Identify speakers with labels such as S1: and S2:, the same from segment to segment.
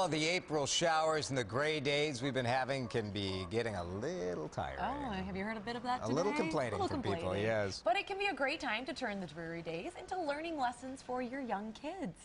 S1: Well, the April showers and the gray days we've been having can be getting a little tiring.
S2: Oh, have you heard a bit of that today?
S1: A little complaining from people, yes.
S2: But it can be a great time to turn the dreary days into learning lessons for your young kids.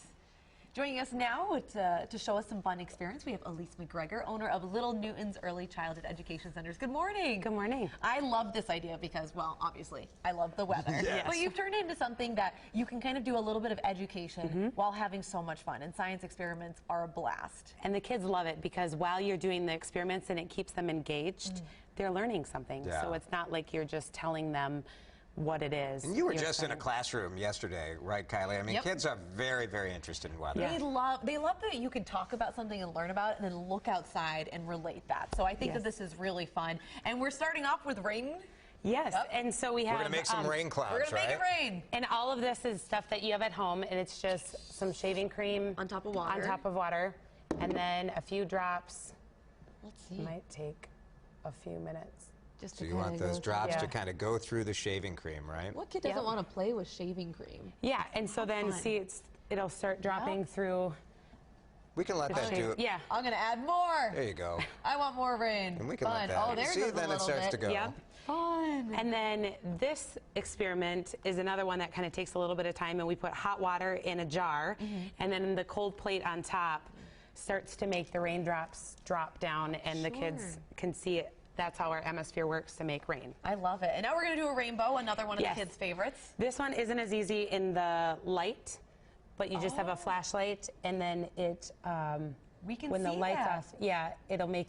S2: Joining us now to show us some fun experience, we have Alise McGregor, owner of Little Newton's Early Childhood Education Centers. Good morning.
S3: Good morning.
S2: I love this idea because, well, obviously, I love the weather.
S1: Yes.
S2: But you've turned it into something that you can kind of do a little bit of education while having so much fun. And science experiments are a blast.
S3: And the kids love it because while you're doing the experiments and it keeps them engaged, they're learning something.
S1: Yeah.
S3: So it's not like you're just telling them what it is.
S1: And you were just in a classroom yesterday, right, Kylie? I mean, kids are very, very interested in weather.
S2: Yeah. They love that you can talk about something and learn about it and then look outside and relate that. So I think that this is really fun. And we're starting off with rain.
S3: Yes, and so we have...
S1: We're going to make some rain clouds,
S2: We're going to make it rain.
S3: And all of this is stuff that you have at home, and it's just some shaving cream...
S2: On top of water.
S3: On top of water. And then a few drops.
S2: Let's see.
S3: Might take a few minutes.
S2: Just
S1: So you want those drops to kind of go through the shaving cream, right?
S2: What kid doesn't want to play with shaving cream?
S3: Yeah, and so then, see, it'll start dropping through...
S1: We can let that do it.
S3: Yeah.
S2: I'm going to add more.
S1: There you go.
S2: I want more rain.
S1: And we can
S2: Fun.
S1: let that.
S2: Oh, there's
S1: See,
S2: a
S1: then it starts to go.
S3: Yep.
S2: Fun.
S3: And then this experiment is another one that kind of takes a little bit of time, and we put hot water in a jar, and then the cold plate on top starts to make the raindrops drop down, and the kids can see it. That's how our atmosphere works to make rain.
S2: I love it. And now we're going to do a rainbow, another one of the kids' favorites.
S3: This one isn't as easy in the light, but you just have a flashlight, and then it,
S2: we can
S3: when the
S2: see
S3: light's
S2: that.
S3: off, it'll make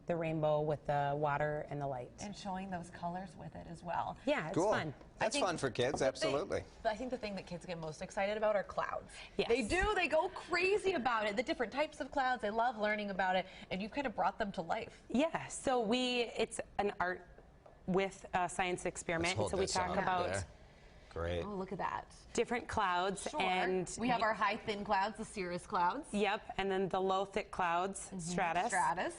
S3: the rainbow with the water and the light.
S2: And showing those colors with it as well.
S3: Yeah, it's
S1: Cool.
S3: fun.
S1: That's fun for kids, absolutely.
S2: I think the thing that kids get most excited about are clouds.
S3: Yes.
S2: They do. They go crazy about it. The different types of clouds. They love learning about it. And you've kind of brought them to life.
S3: Yeah, so it's an art with a science experiment.
S1: Let's hold
S3: So we
S1: this
S3: talk
S1: up
S3: about
S1: there. Great.
S2: Oh, look at that.
S3: different clouds. And
S2: we have our high thin clouds, the cirrus clouds.
S3: Yep, and then the low thick clouds, stratus.
S2: Stratus.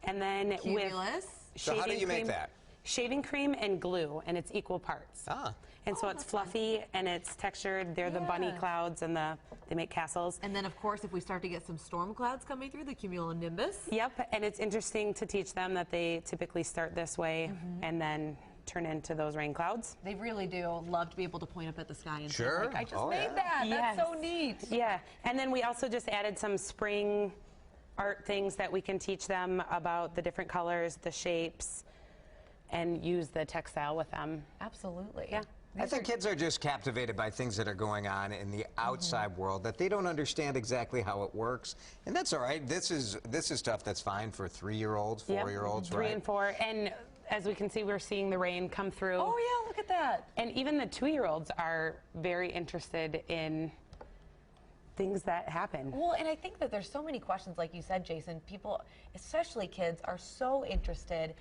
S3: And then
S2: Cumulus.
S3: with
S1: So how do you make that?
S3: Shaving cream and glue, and it's equal parts.
S1: Ah.
S3: And so it's fluffy and it's textured. They're the bunny clouds, and they make castles.
S2: And then, of course, if we start to get some storm clouds coming through, the cumulonimbus.
S3: Yep, and it's interesting to teach them that they typically start this way and then turn into those rain clouds.
S2: They really do love to be able to point up at the sky and say,
S1: Sure.
S2: like, I just made that.
S3: Yes.
S2: That's so neat.
S3: Yeah, and then we also just added some spring art things that we can teach them about the different colors, the shapes, and use the textile with them.
S2: Absolutely.
S3: Yeah.
S1: I think kids are just captivated by things that are going on in the outside world that they don't understand exactly how it works, and that's all right. This is stuff that's fine for 3-year-olds, 4-year-olds, right?
S3: 3 and 4, and as we can see, we're seeing the rain come through.
S2: Oh yeah, look at that.
S3: And even the 2-year-olds are very interested in things that happen.
S2: Well, and I think that there's so many questions, like you said, Jason. People, especially kids, are so interested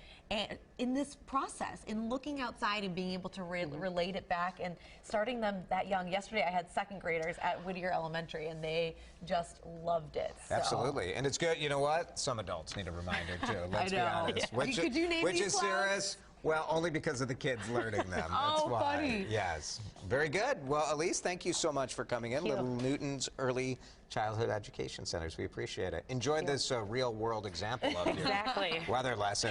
S2: in this process, in looking outside and being able to relate it back and starting them that young. Yesterday, I had 2nd graders at Whittier Elementary, and they just loved it. So.
S1: Absolutely, and it's good. You know what? Some adults need a reminder too. Let's be honest.
S2: Yeah. Could you name
S1: which
S2: these
S1: is
S2: clouds?
S1: serious. Well, only because of the kids learning them. That's
S2: Oh,
S1: why.
S2: funny.
S1: Yes. Very good. Well, Alise, thank you so much for coming in. Little Newton's Early Childhood Education Centers. We appreciate it. Enjoyed this real-world example of your weather lesson.